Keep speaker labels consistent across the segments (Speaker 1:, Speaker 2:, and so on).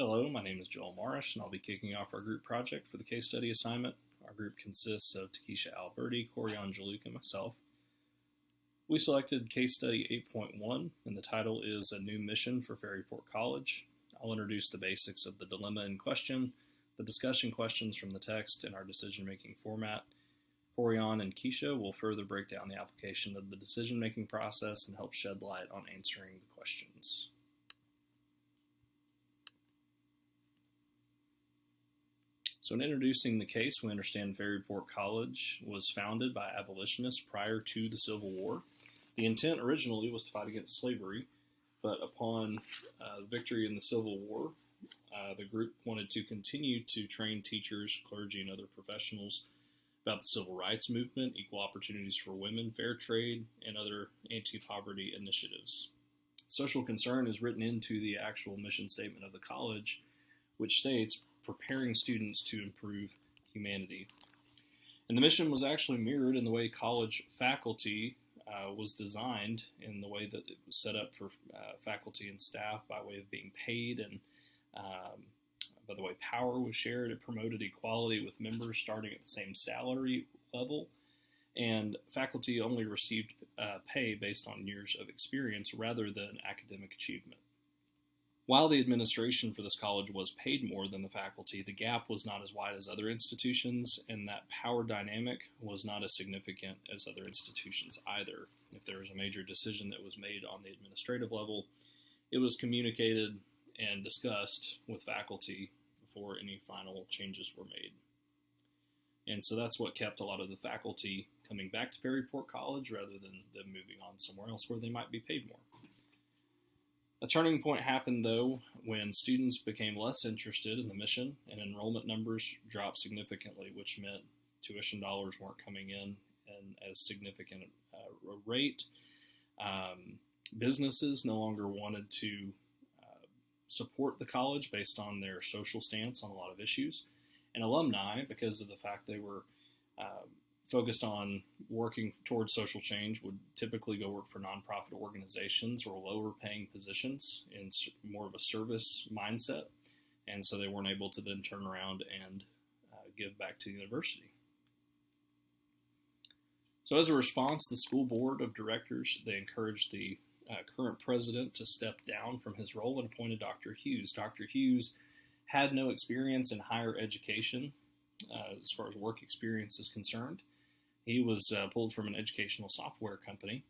Speaker 1: Hello, my name is Joel Marish, and I'll be kicking off our group project for the case study assignment. Our group consists of Takesha Alberti, Corian Jaluk, and myself. We selected case study 8.1, and the title is A New Mission for Ferryport College. I'll introduce the basics of the dilemma in question, the discussion questions from the text, and our decision-making format. Corian and Keisha will further break down the application of the decision-making process and help shed light on answering the questions. So in introducing the case, we understand Ferryport College was founded by abolitionists prior to the Civil War. The intent originally was to fight against slavery, but upon victory in the Civil War, the group wanted to continue to train teachers, clergy, and other professionals about the civil rights movement, equal opportunities for women, fair trade, and other anti-poverty initiatives. Social concern is written into the actual mission statement of the college, which states, preparing students to improve humanity. And the mission was actually mirrored in the way college faculty was designed, in the way that it was set up for faculty and staff by way of being paid, and by the way power was shared. It promoted equality with members starting at the same salary level, and faculty only received pay based on years of experience rather than academic achievement. While the administration for this college was paid more than the faculty, the gap was not as wide as other institutions, and that power dynamic was not as significant as other institutions either. If there was a major decision that was made on the administrative level, it was communicated and discussed with faculty before any final changes were made. And so that's what kept a lot of the faculty coming back to Ferryport College rather than them moving on somewhere else where they might be paid more. A turning point happened, though, when students became less interested in the mission and enrollment numbers dropped significantly, which meant tuition dollars weren't coming in as significant a rate. Businesses no longer wanted to support the college based on their social stance on a lot of issues. And alumni, because of the fact they were focused on working towards social change, would typically go work for nonprofit organizations or lower paying positions in more of a service mindset. And so they weren't able to then turn around and give back to the university. So as a response, the school board of directors, they encouraged the current president to step down from his role and appointed Dr. Hughes. Dr. Hughes had no experience in higher education as far as work experience is concerned. He was pulled from an educational software company,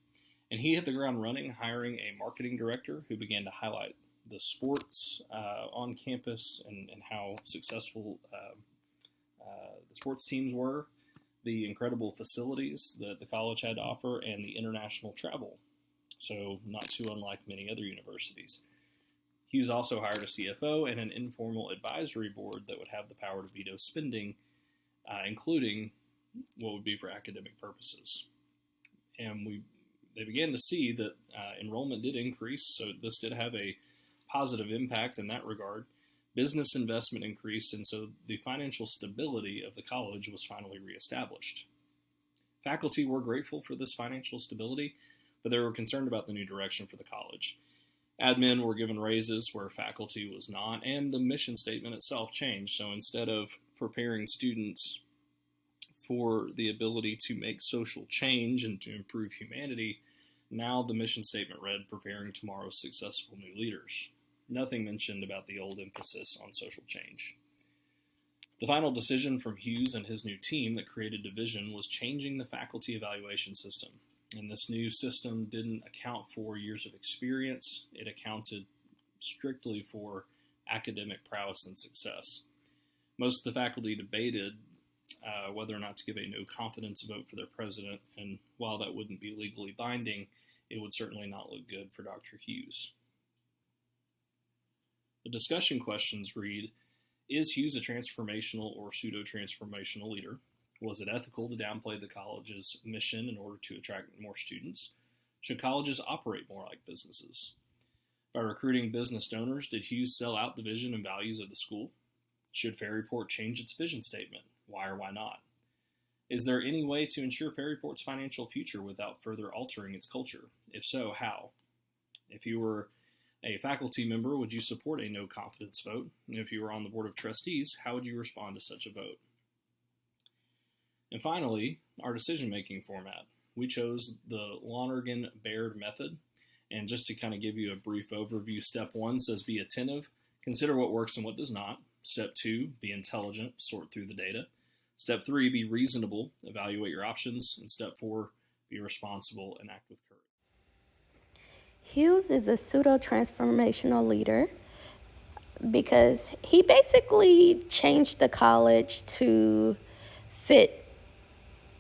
Speaker 1: and he hit the ground running, hiring a marketing director who began to highlight the sports on campus and how successful the sports teams were, the incredible facilities that the college had to offer, and the international travel. So not too unlike many other universities. Hughes also hired a CFO and an informal advisory board that would have the power to veto spending, including what would be for academic purposes. And they began to see that enrollment did increase, so this did have a positive impact in that regard. Business investment increased, and so the financial stability of the college was finally reestablished. Faculty were grateful for this financial stability, but they were concerned about the new direction for the college. Admin were given raises where faculty was not, and the mission statement itself changed. So instead of preparing students for the ability to make social change and to improve humanity, now the mission statement read, preparing tomorrow's successful new leaders. Nothing mentioned about the old emphasis on social change. The final decision from Hughes and his new team that created division was changing the faculty evaluation system. And this new system didn't account for years of experience. It accounted strictly for academic prowess and success. Most of the faculty debated whether or not to give a no confidence vote for their president, and while that wouldn't be legally binding, it would certainly not look good for Dr. Hughes. The discussion questions read, is Hughes a transformational or pseudo-transformational leader? Was it ethical to downplay the college's mission in order to attract more students? Should colleges operate more like businesses? By recruiting business donors, did Hughes sell out the vision and values of the school? Should Ferryport change its vision statement? Why or why not? Is there any way to ensure Ferryport's financial future without further altering its culture? If so, how? If you were A faculty member, would you support a no confidence vote? And if you were on the board of trustees, how would you respond to such a vote? And finally, our decision making format. We chose the Lonergan Baird method. And just to kind of give you a brief overview, step 1 says be attentive, consider what works and what does not. Step 2, be intelligent, sort through the data. Step 3, be reasonable, evaluate your options. And step 4, be responsible and act with courage.
Speaker 2: Hughes is a pseudo-transformational leader because he basically changed the college to fit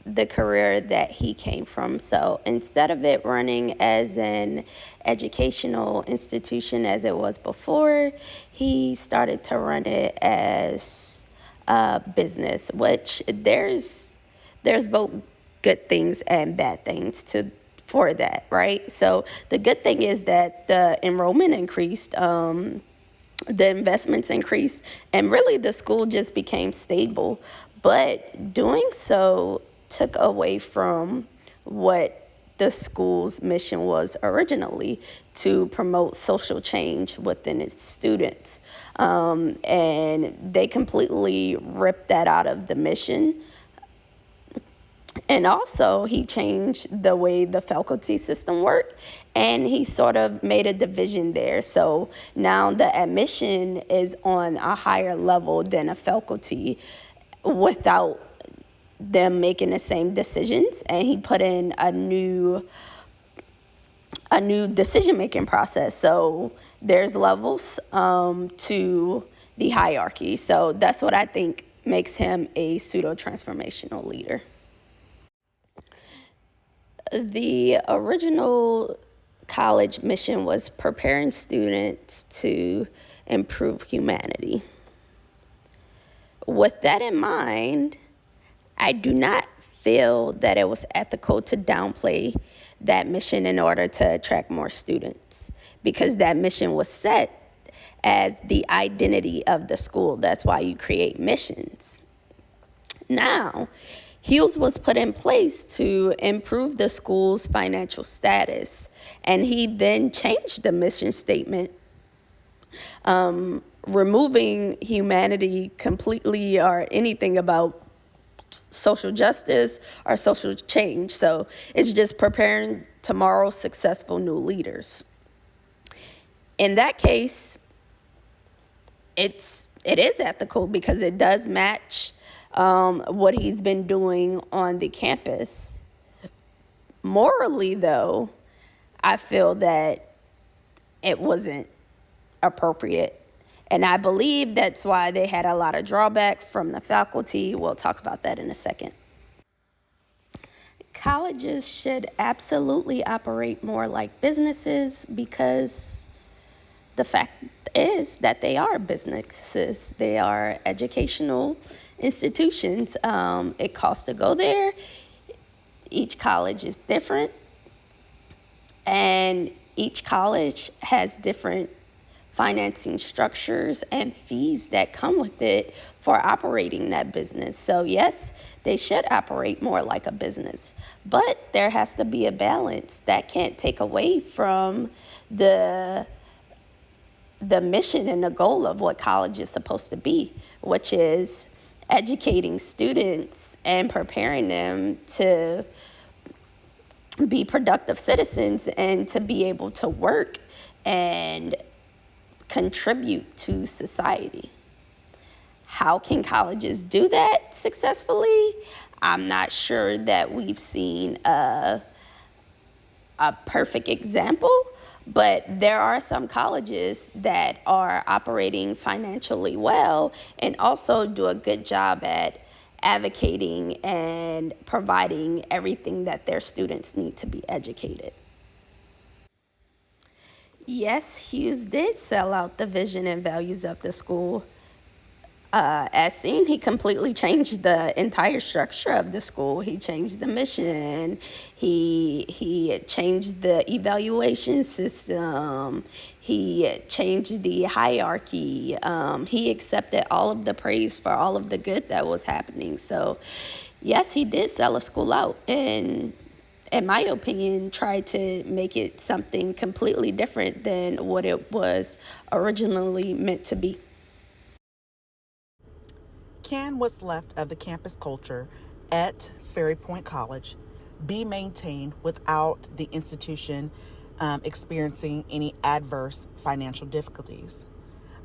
Speaker 2: the career that he came from. So instead of it running as an educational institution as it was before, he started to run it as a business, which there's both good things and bad things for that, right? So the good thing is that the enrollment increased, the investments increased, and really the school just became stable. But doing so took away from what the school's mission was originally, to promote social change within its students. And they completely ripped that out of the mission. And also, he changed the way the faculty system worked, and he sort of made a division there. So now the admission is on a higher level than a faculty without them making the same decisions. And he put in a new decision-making process. So there's levels to the hierarchy. So that's what I think makes him a pseudo-transformational leader. The original college mission was preparing students to improve humanity. With that in mind, I do not feel that it was ethical to downplay that mission in order to attract more students, because that mission was set as the identity of the school. That's why you create missions. Now, Hughes was put in place to improve the school's financial status, and he then changed the mission statement, removing humanity completely or anything about social justice or social change. So it's just preparing tomorrow's successful new leaders. In that case, it is ethical because it does match what he's been doing on the campus. Morally, though, I feel that it wasn't appropriate. And I believe that's why they had a lot of drawback from the faculty. We'll talk about that in a second. Colleges should absolutely operate more like businesses, because the fact is that they are businesses. They are educational institutions. It costs to go there. Each college is different, and each college has different financing structures and fees that come with it for operating that business. So yes, they should operate more like a business, but there has to be a balance. That can't take away from the mission and the goal of what college is supposed to be, which is educating students and preparing them to be productive citizens and to be able to work and contribute to society. How can colleges do that successfully? I'm not sure that we've seen a perfect example, but there are some colleges that are operating financially well and also do a good job at advocating and providing everything that their students need to be educated. Yes, Hughes did sell out the vision and values of the school. As seen, he completely changed the entire structure of the school. He changed the mission. He changed the evaluation system. He changed the hierarchy. He accepted all of the praise for all of the good that was happening. So, yes, he did sell a school out, and in my opinion, tried to make it something completely different than what it was originally meant to be.
Speaker 3: Can what's left of the campus culture at Ferry Point College be maintained without the institution experiencing any adverse financial difficulties?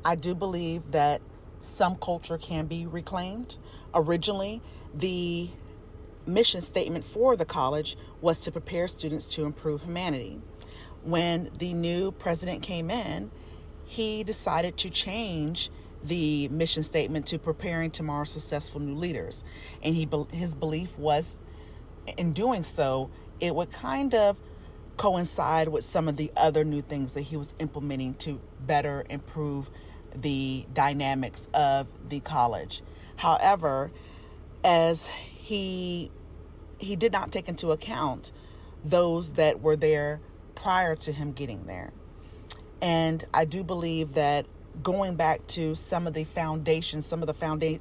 Speaker 3: I do believe that some culture can be reclaimed. Originally, the mission statement for the college was to prepare students to improve humanity. When the new president came in, he decided to change the mission statement to preparing tomorrow's successful new leaders. And his belief was, in doing so, it would kind of coincide with some of the other new things that he was implementing to better improve the dynamics of the college. However, as he did not take into account those that were there prior to him getting there. And I do believe that going back to some of the foundations, some of the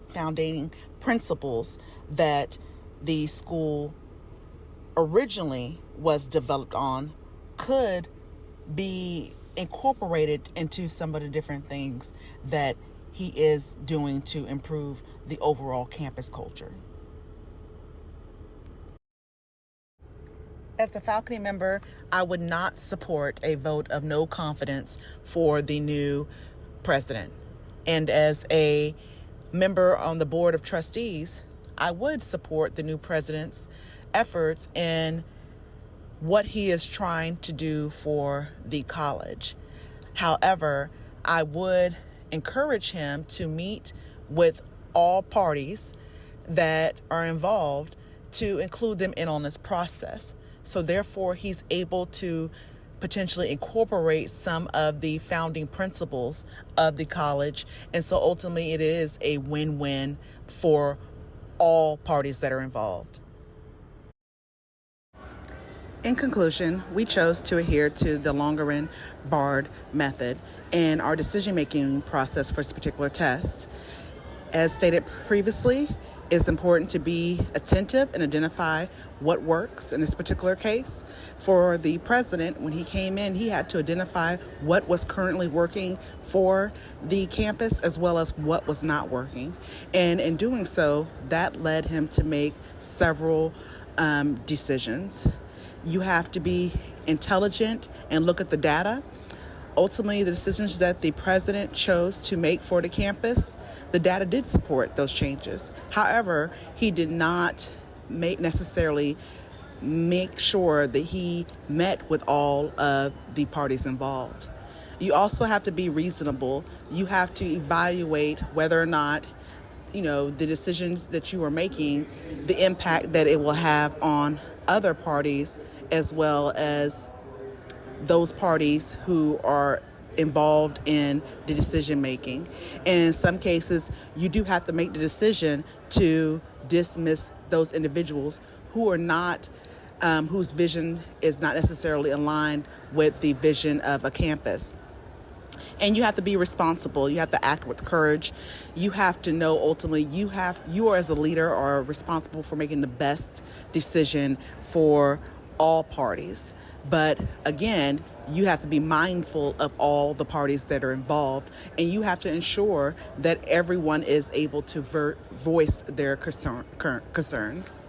Speaker 3: foundating principles that the school originally was developed on could be incorporated into some of the different things that he is doing to improve the overall campus culture. As a faculty member, I would not support a vote of no confidence for the new president. And as a member on the board of trustees, I would support the new president's efforts in what he is trying to do for the college. However, I would encourage him to meet with all parties that are involved to include them in on this process. So therefore, he's able to potentially incorporate some of the founding principles of the college. And so ultimately, it is a win-win for all parties that are involved. In conclusion, we chose to adhere to the Longer-Bard method in our decision-making process for this particular test. As stated previously, it's important to be attentive and identify what works in this particular case. For the president, when he came in, he had to identify what was currently working for the campus as well as what was not working. And in doing so, that led him to make several decisions. You have to be intelligent and look at the data. Ultimately, the decisions that the president chose to make for the campus, the data did support those changes. However, he did not necessarily make sure that he met with all of the parties involved. You also have to be reasonable. You have to evaluate whether or not, the decisions that you are making, the impact that it will have on other parties as well as those parties who are involved in the decision making. And in some cases, you do have to make the decision to dismiss those individuals who are not, whose vision is not necessarily aligned with the vision of a campus. And you have to be responsible. You have to act with courage. You have to know ultimately you are as a leader are responsible for making the best decision for all parties. But again, you have to be mindful of all the parties that are involved, and you have to ensure that everyone is able to voice their concerns.